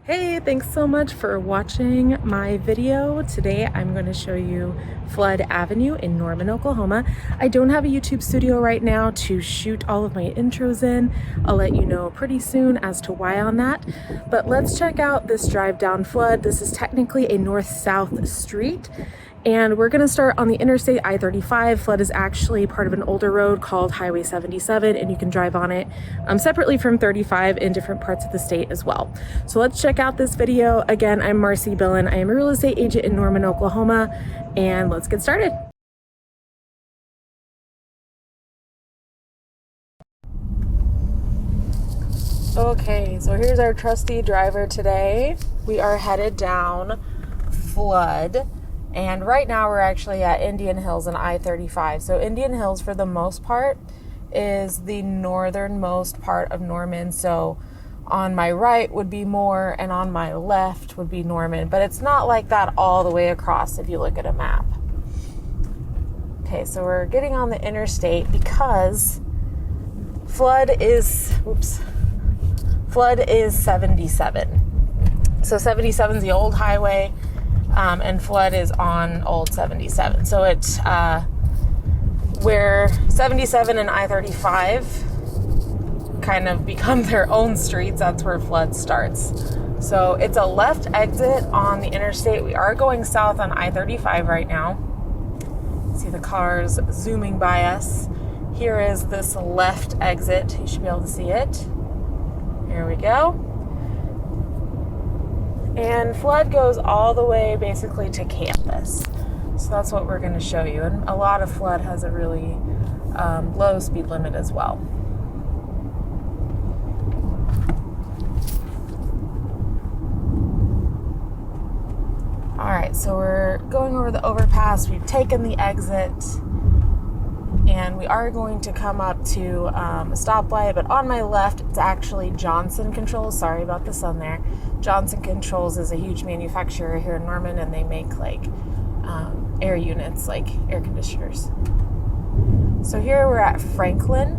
Hey, thanks so much for watching my video. Today I'm going to show you Flood Avenue in Norman, Oklahoma. I don't have a YouTube studio right now to shoot all of my intros in. I'll let you know pretty soon as to why on that. But let's check out this drive down Flood. This is technically a north-south street. And we're gonna start on the interstate I-35. Flood is actually part of an older road called Highway 77, and you can drive on it separately from 35 in different parts of the state as well. So let's check out this video. Again, I'm Marcie Billen. I am a real estate agent in Norman, Oklahoma, and let's get started. Okay, so here's our trusty driver today. We are headed down Flood. And right now we're actually at Indian Hills and I-35. So Indian Hills, for the most part, is the northernmost part of Norman. So on my right would be Moore and on my left would be Norman. But it's not like that all the way across if you look at a map. Okay, so we're getting on the interstate because Flood is 77. So 77 is the old highway. And Flood is on Old 77. So it's where 77 and I-35 kind of become their own streets. That's where Flood starts. So it's a left exit on the interstate. We are going south on I-35 right now. See the cars zooming by us. Here is this left exit. You should be able to see it. Here we go. And Flood goes all the way basically to campus. So that's what we're going to show you. And a lot of Flood has a really low speed limit as well. All right, so we're going over the overpass. We've taken the exit. And we are going to come up to a stoplight, but on my left, it's actually Johnson Controls. Sorry about the sun there. Johnson Controls is a huge manufacturer here in Norman, and they make like air units, like air conditioners. So here we're at Franklin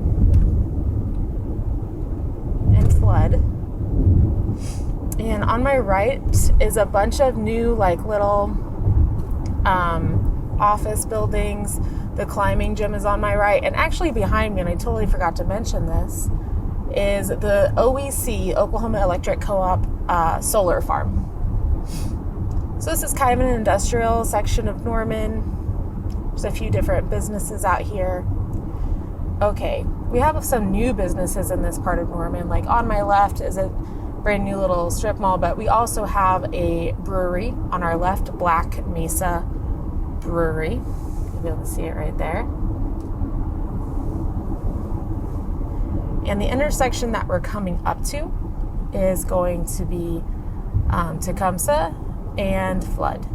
and Flood. And on my right is a bunch of new like little office buildings. The climbing gym is on my right, and actually behind me, and I totally forgot to mention this, is the OEC, Oklahoma Electric Co-op solar farm. So this is kind of an industrial section of Norman. There's a few different businesses out here. Okay, we have some new businesses in this part of Norman. Like on my left is a brand new little strip mall, but we also have a brewery on our left, Black Mesa Brewery. Be able to see it right there. And the intersection that we're coming up to is going to be Tecumseh and Flood.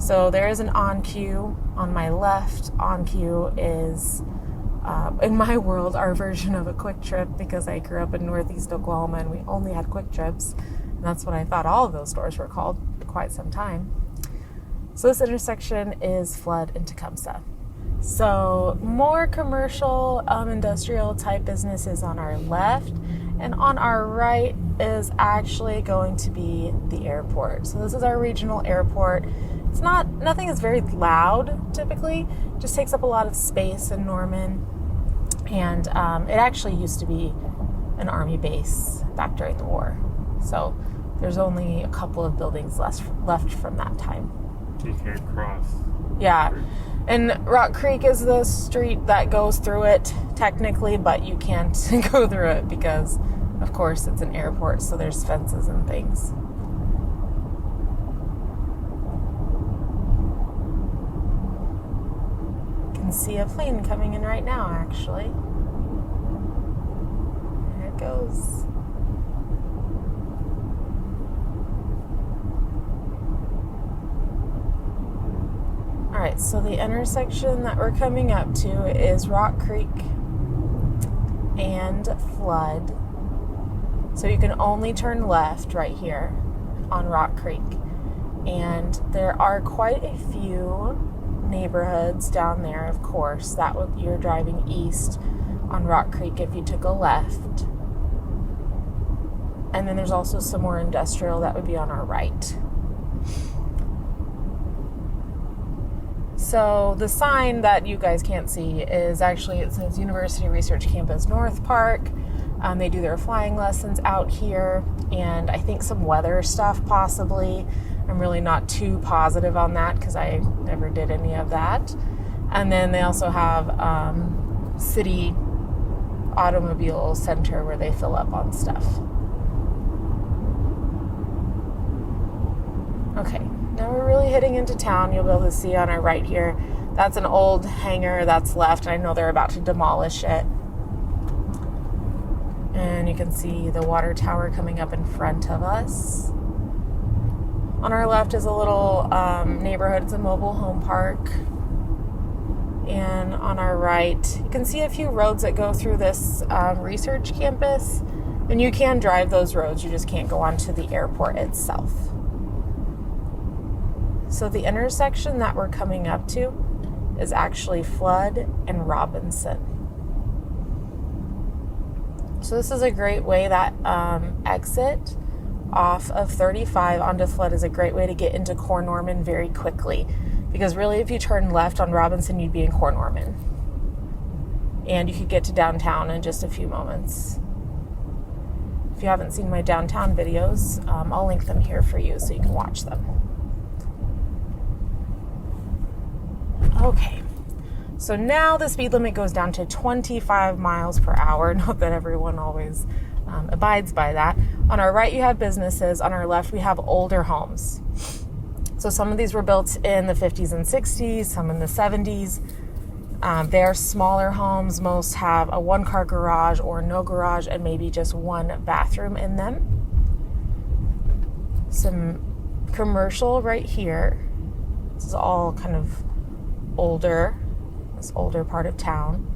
So there is an on-cue on my left. On-cue is, in my world, our version of a Quick Trip, because I grew up in Northeast Oklahoma and we only had Quick Trips. And that's what I thought all of those stores were called for quite some time. So this intersection is Flood and Tecumseh. So more commercial, industrial type businesses on our left, and on our right is actually going to be the airport. So this is our regional airport. It's nothing is very loud typically, it just takes up a lot of space in Norman. And it actually used to be an Army base back during the war. So there's only a couple of buildings left from that time. You can't cross. Yeah, and Rock Creek is the street that goes through it technically, but you can't go through it because, of course, it's an airport, so there's fences and things. You can see a plane coming in right now, actually. There it goes. All right, so the intersection that we're coming up to is Rock Creek and Flood. So you can only turn left right here on Rock Creek. And there are quite a few neighborhoods down there, of course. You're driving east on Rock Creek if you took a left. And then there's also some more industrial that would be on our right. So the sign that you guys can't see is actually, it says University Research Campus North Park. They do their flying lessons out here, and I think some weather stuff possibly. I'm really not too positive on that because I never did any of that. And then they also have city automobile center where they fill up on stuff. Okay, now we're really hitting into town. You'll be able to see on our right here. That's an old hangar that's left. I know they're about to demolish it. And you can see the water tower coming up in front of us. On our left is a little neighborhood. It's a mobile home park. And on our right, you can see a few roads that go through this research campus. And you can drive those roads. You just can't go onto the airport itself. So the intersection that we're coming up to is actually Flood and Robinson. So this is a great way, that exit off of 35 onto Flood is a great way to get into Core Norman very quickly. Because really, if you turn left on Robinson, you'd be in Core Norman. And you could get to downtown in just a few moments. If you haven't seen my downtown videos, I'll link them here for you so you can watch them. Okay, so now the speed limit goes down to 25 miles per hour. Not that everyone always abides by that. On our right, you have businesses. On our left, we have older homes. So some of these were built in the 50s and 60s, some in the 70s. They are smaller homes. Most have a one-car garage or no garage and maybe just one bathroom in them. Some commercial right here. This is all kind of older, this older part of town.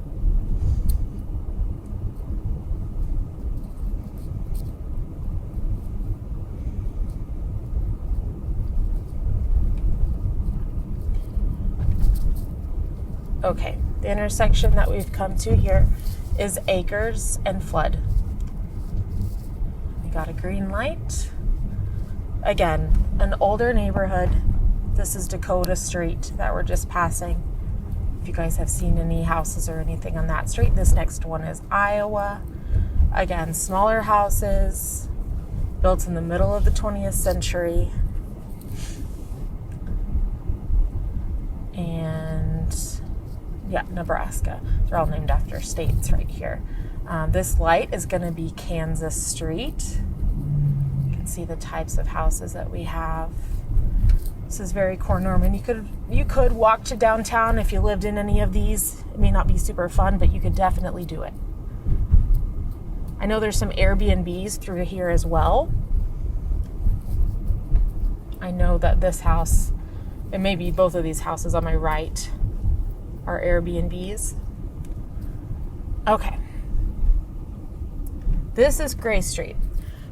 Okay, the intersection that we've come to here is Acres and Flood. We got a green light. Again, an older neighborhood. This is Dakota Street that we're just passing. If you guys have seen any houses or anything on that street, this next one is Iowa. Again, smaller houses, built in the middle of the 20th century. And yeah, Nebraska. They're all named after states right here. This light is going to be Kansas Street. You can see the types of houses that we have. This is very Core Norman. You could walk to downtown if you lived in any of these. It may not be super fun, but you could definitely do it. I know there's some Airbnbs through here as well. I know that this house, and maybe both of these houses on my right, are Airbnbs. Okay. This is Gray Street.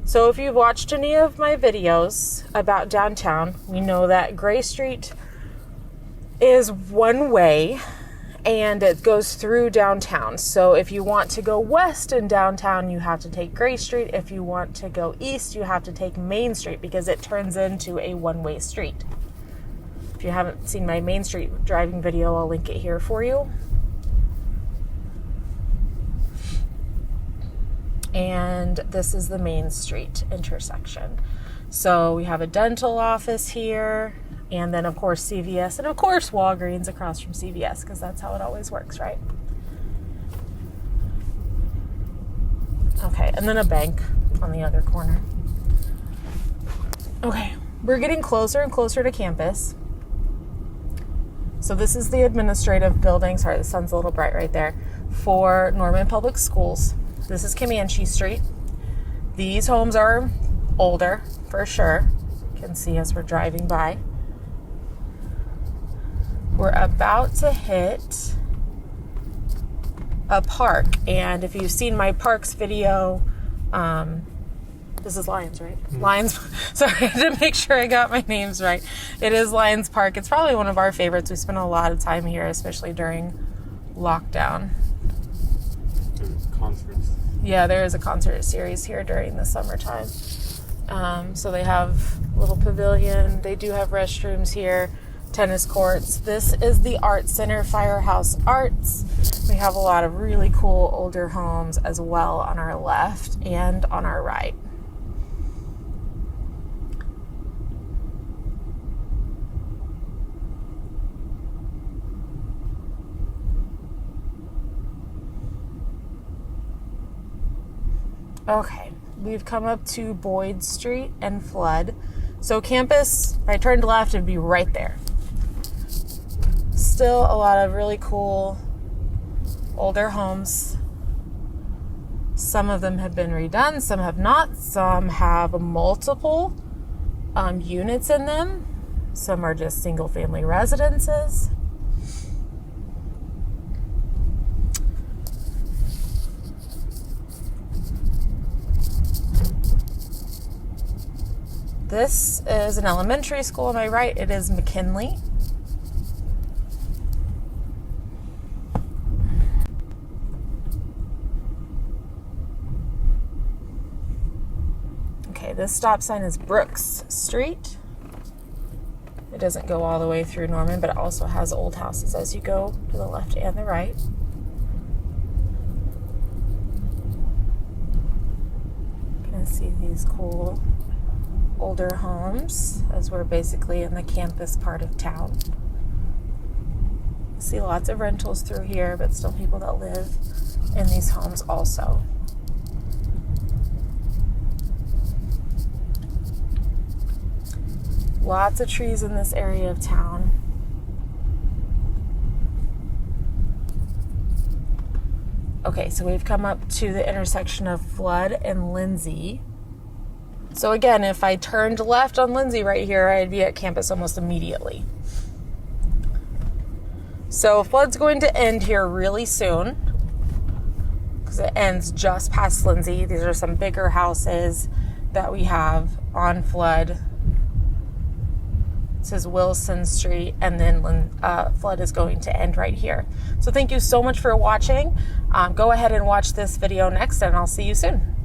So if you've watched any of my videos about downtown, we know that Gray Street is one way and it goes through downtown. So if you want to go west in downtown, you have to take Gray Street. If you want to go east, you have to take Main Street because it turns into a one-way street. If you haven't seen my Main Street driving video, I'll link it here for you. And this is the Main Street intersection. So we have a dental office here, and then of course CVS, and of course Walgreens across from CVS, because that's how it always works, right? Okay, and then a bank on the other corner. Okay, we're getting closer and closer to campus. So this is the administrative building, sorry, the sun's a little bright right there, for Norman Public Schools. This is Comanche Street. These homes are older, for sure. You can see as we're driving by. We're about to hit a park. And if you've seen my parks video, this is Lions, right? Mm-hmm. Lions. Sorry, I had to make sure I got my names right. It is Lions Park. It's probably one of our favorites. We spent a lot of time here, especially during lockdown. Conference. Yeah, there is a concert series here during the summertime. So they have a little pavilion. They do have restrooms here, tennis courts. This is the Art Center, Firehouse Arts. We have a lot of really cool older homes as well on our left and on our right. Okay, we've come up to Boyd Street and Flood. So campus, if I turned left, it'd be right there. Still a lot of really cool older homes. Some of them have been redone, some have not. Some have multiple units in them. Some are just single family residences. This is an elementary school on my right. It is McKinley. Okay, this stop sign is Brooks Street. It doesn't go all the way through Norman, but it also has old houses as you go to the left and the right. You can see these cool older homes as we're basically in the campus part of town. See lots of rentals through here, but still people that live in these homes also. Lots of trees in this area of town. Okay, so we've come up to the intersection of Flood and Lindsay. So again, if I turned left on Lindsay right here, I'd be at campus almost immediately. So Flood's going to end here really soon because it ends just past Lindsay. These are some bigger houses that we have on Flood. This is Wilson Street, and then Flood is going to end right here. So thank you so much for watching. Go ahead and watch this video next, and I'll see you soon.